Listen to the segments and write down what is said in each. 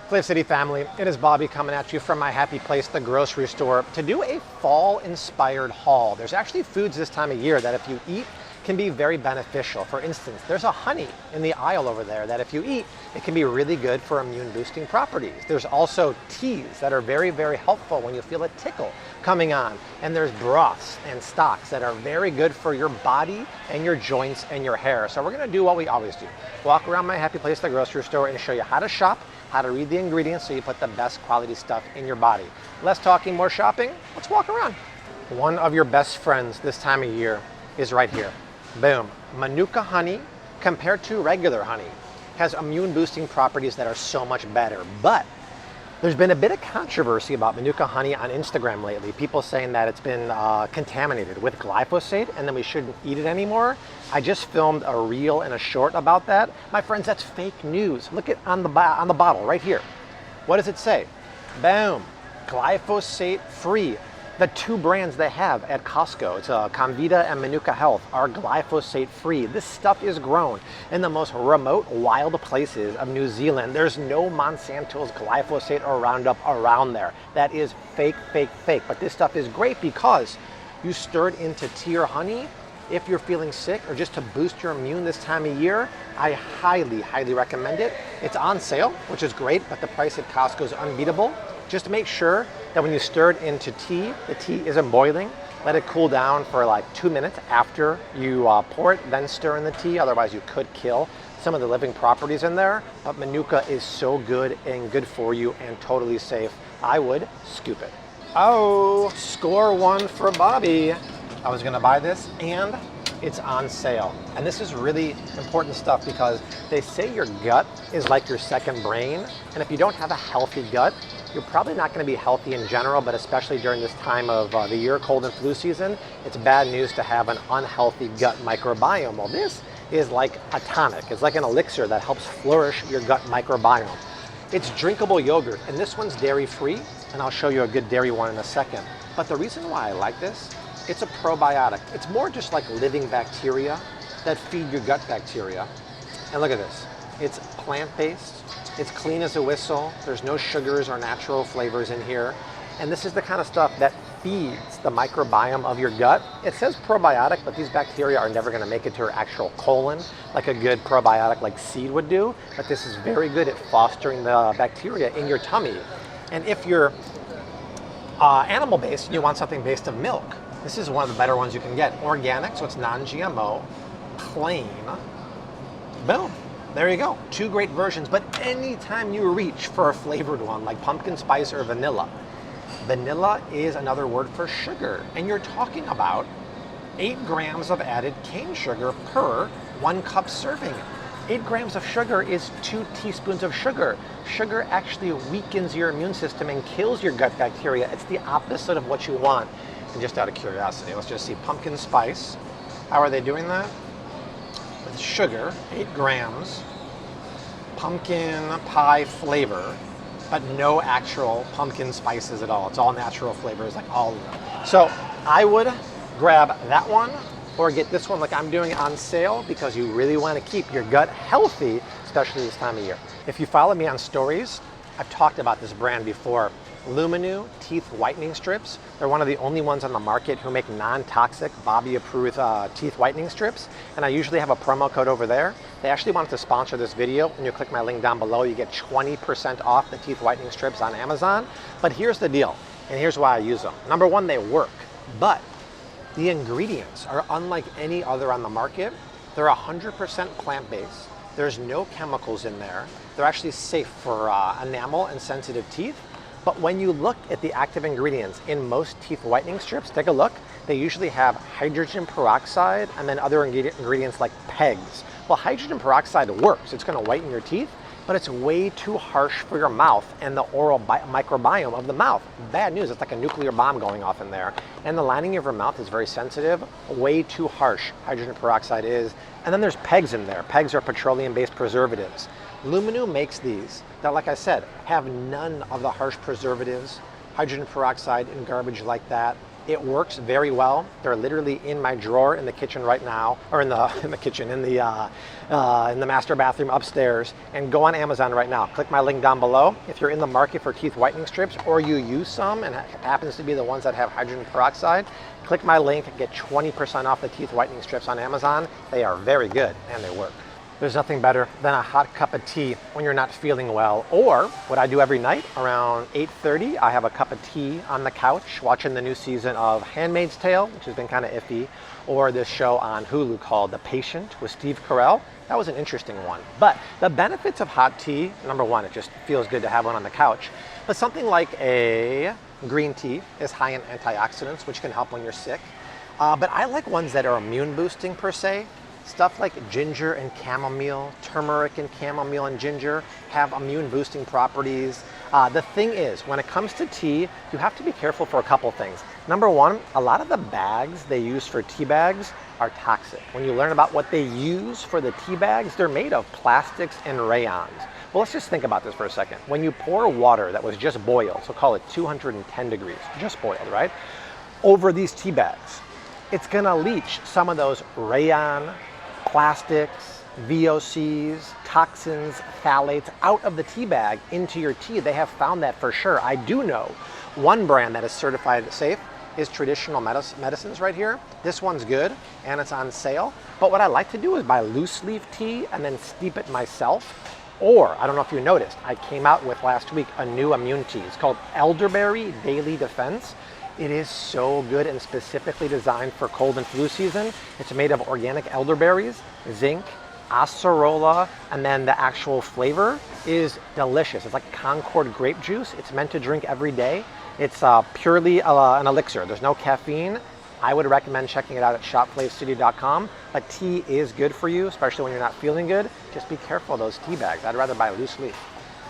Flav City family, it is Bobby coming at you from my happy place, the grocery store, to do a fall-inspired haul. There's actually foods this time of year that if you eat can be very beneficial. For instance, there's a honey in the aisle over there that if you eat, it can be really good for immune boosting properties. There's also teas that are very, very helpful when you feel a tickle coming on. And there's broths and stocks that are very good for your body and your joints and your hair. So we're gonna do what we always do. Walk around my happy place, the grocery store, and show you how to shop, how to read the ingredients so you put the best quality stuff in your body. Less talking, more shopping. Let's walk around. One of your best friends this time of year is right here. Boom. Manuka honey compared to regular honey has immune boosting properties that are so much better. But there's been a bit of controversy about Manuka honey on Instagram lately. People saying that it's been contaminated with glyphosate and then we shouldn't eat it anymore. I just filmed a reel and a short about that. My friends, that's fake news. Look at on the bottle right here. What does it say? Boom. Glyphosate free. The two brands they have at Costco, it's Comvita and Manuka Health, are glyphosate free. This stuff is grown in the most remote, wild places of New Zealand. There's no Monsanto's glyphosate or Roundup around there. That is fake, fake, fake. But this stuff is great because you stir it into tea or honey. If you're feeling sick or just to boost your immune this time of year, I highly, highly recommend it. It's on sale, which is great, but the price at Costco is unbeatable. Just make sure that when you stir it into tea, the tea isn't boiling. Let it cool down for like 2 minutes after you pour it, then stir in the tea. Otherwise, you could kill some of the living properties in there. But Manuka is so good and good for you and totally safe. I would scoop it. Oh, score one for Bobby. I was gonna buy this and it's on sale. And this is really important stuff because they say your gut is like your second brain. And if you don't have a healthy gut, you're probably not going to be healthy in general, but especially during this time of the year, cold and flu season, it's bad news to have an unhealthy gut microbiome. Well, this is like a tonic. It's like an elixir that helps flourish your gut microbiome. It's drinkable yogurt, and this one's dairy-free, and I'll show you a good dairy one in a second. But the reason why I like this, it's a probiotic. It's more just like living bacteria that feed your gut bacteria. And look at this. It's plant-based. It's clean as a whistle. There's no sugars or natural flavors in here. And this is the kind of stuff that feeds the microbiome of your gut. It says probiotic, but these bacteria are never going to make it to your actual colon like a good probiotic like seed would do. But this is very good at fostering the bacteria in your tummy. And if you're animal-based and you want something based of milk, this is one of the better ones you can get. Organic, so it's non-GMO, plain. Boom. There you go, two great versions, but anytime you reach for a flavored one like pumpkin spice or vanilla, vanilla is another word for sugar, and you're talking about 8 grams of added cane sugar per 1 cup serving. 8 grams of sugar is 2 teaspoons of sugar. Sugar actually weakens your immune system and kills your gut bacteria. It's the opposite of what you want. And just out of curiosity, let's just see pumpkin spice. How are they doing that? With sugar, 8 grams, pumpkin pie flavor, but no actual pumpkin spices at all. It's all natural flavors, like all of them. So I would grab that one or get this one like I'm doing on sale because you really want to keep your gut healthy, especially this time of year. If you follow me on stories, I've talked about this brand before. Luminum teeth whitening strips. They're one of the only ones on the market who make non-toxic, Bobby-approved teeth whitening strips. And I usually have a promo code over there. They actually wanted to sponsor this video. When you click my link down below, you get 20% off the teeth whitening strips on Amazon. But here's the deal, and here's why I use them. Number one, they work, but the ingredients are unlike any other on the market. They're 100% plant-based. There's no chemicals in there. They're actually safe for enamel and sensitive teeth. But when you look at the active ingredients in most teeth whitening strips, take a look, they usually have hydrogen peroxide and then other ingredients like PEGs. Well, hydrogen peroxide works. It's going to whiten your teeth, but it's way too harsh for your mouth and the oral microbiome of the mouth. Bad news, it's like a nuclear bomb going off in there. And the lining of your mouth is very sensitive, way too harsh, hydrogen peroxide is. And then there's PEGs in there. PEGs are petroleum-based preservatives. Luminum makes these that, like I said, have none of the harsh preservatives, hydrogen peroxide and garbage like that. It works very well. They're literally in my drawer in the kitchen right now, or in the kitchen, in the master bathroom upstairs. And go on Amazon right now. Click my link down below. If you're in the market for teeth whitening strips, or you use some and it happens to be the ones that have hydrogen peroxide, click my link and get 20% off the teeth whitening strips on Amazon. They are very good and they work. There's nothing better than a hot cup of tea when you're not feeling well. Or what I do every night around 8:30, I have a cup of tea on the couch watching the new season of Handmaid's Tale, which has been kind of iffy, or this show on Hulu called The Patient with Steve Carell. That was an interesting one. But the benefits of hot tea, number one, it just feels good to have one on the couch. But something like a green tea is high in antioxidants, which can help when you're sick. But I like ones that are immune boosting per se. Stuff like ginger and chamomile, turmeric and chamomile and ginger have immune boosting properties. The thing is, when it comes to tea, you have to be careful for a couple things. Number one, a lot of the bags they use for tea bags are toxic. When you learn about what they use for the tea bags, they're made of plastics and rayons. Well, let's just think about this for a second. When you pour water that was just boiled, so call it 210 degrees, just boiled, right? Over these tea bags, it's gonna leach some of those rayon, plastics, VOCs, toxins, phthalates out of the tea bag into your tea. They have found that for sure. I do know one brand that is certified safe is Traditional Medicines right here. This one's good and it's on sale. But what I like to do is buy loose leaf tea and then steep it myself. Or, I don't know if you noticed, I came out with last week a new immune tea. It's called Elderberry Daily Defense. It is so good and specifically designed for cold and flu season. It's made of organic elderberries, zinc, acerola, and then the actual flavor is delicious. It's like Concord grape juice. It's meant to drink every day. It's purely an elixir. There's no caffeine. I would recommend checking it out at shopflavecity.com. But tea is good for you, especially when you're not feeling good. Just be careful of those tea bags. I'd rather buy loose leaf.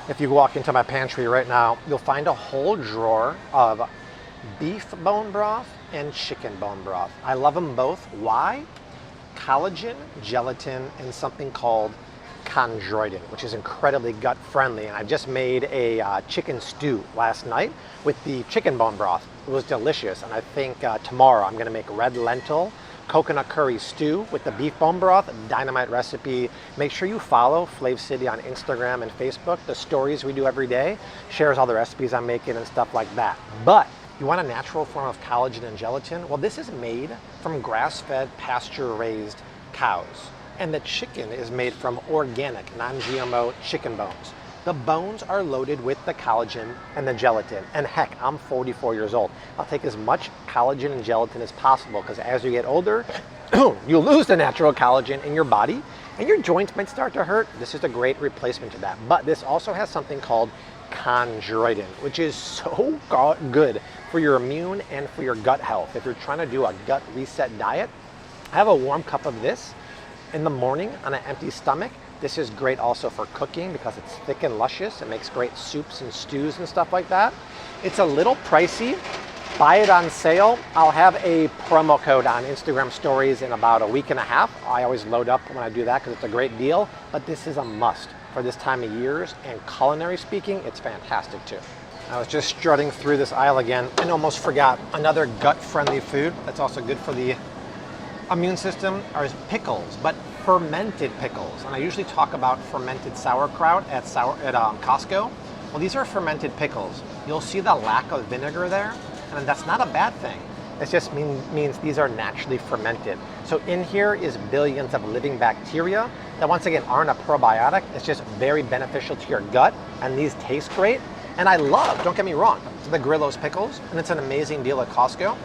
If you walk into my pantry right now, you'll find a whole drawer of beef bone broth and chicken bone broth. I love them both. Why? Collagen, gelatin, and something called chondroitin, which is incredibly gut friendly. And I just made a chicken stew last night with the chicken bone broth. It was delicious. And I think tomorrow I'm gonna make red lentil coconut curry stew with the beef bone broth. Dynamite recipe. Make sure you follow Flav City on Instagram and Facebook. The stories we do every day shares all the recipes I'm making and stuff like that. But you want a natural form of collagen and gelatin? Well, this is made from grass-fed, pasture-raised cows. And the chicken is made from organic, non-GMO chicken bones. The bones are loaded with the collagen and the gelatin. And heck, I'm 44 years old. I'll take as much collagen and gelatin as possible because as you get older, you lose the natural collagen in your body and your joints might start to hurt. This is a great replacement to that. But this also has something called chondroitin, which is so good for your immune and for your gut health. If you're trying to do a gut reset diet, have a warm cup of this in the morning on an empty stomach. This is great also for cooking because it's thick and luscious. It makes great soups and stews and stuff like that. It's a little pricey. Buy it on sale. I'll have a promo code on Instagram stories in about a week and a half. I always load up when I do that because it's a great deal, but this is a must for this time of years, and culinary speaking, it's fantastic too. I was just strutting through this aisle again and almost forgot another gut-friendly food that's also good for the immune system are pickles, but fermented pickles. And I usually talk about fermented sauerkraut at Costco. Well, these are fermented pickles. You'll see the lack of vinegar there, and that's not a bad thing. It just means these are naturally fermented. So in here is billions of living bacteria that once again aren't a probiotic. It's just very beneficial to your gut, and these taste great. And I love, don't get me wrong, the Grillo's pickles, and it's an amazing deal at Costco.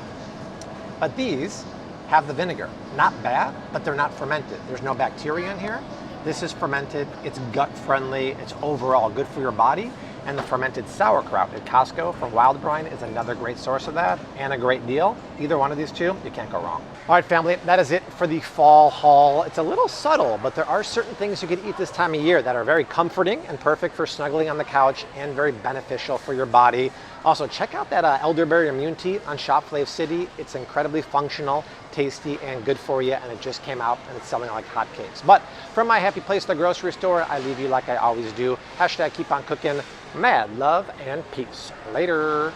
But these have the vinegar. Not bad, but they're not fermented. There's no bacteria in here. This is fermented, it's gut friendly, it's overall good for your body. And the fermented sauerkraut at Costco from Wild Brine is another great source of that and a great deal. Either one of these two, you can't go wrong. All right, family, that is it for the fall haul. It's a little subtle, but there are certain things you can eat this time of year that are very comforting and perfect for snuggling on the couch and very beneficial for your body. Also, check out that elderberry immune tea on Shop Flav City. It's incredibly functional, tasty, and good for you, and it just came out and it's selling like hotcakes. But from my happy place, the grocery store, I leave you like I always do. # keep on cooking. Mad love and peace. Later.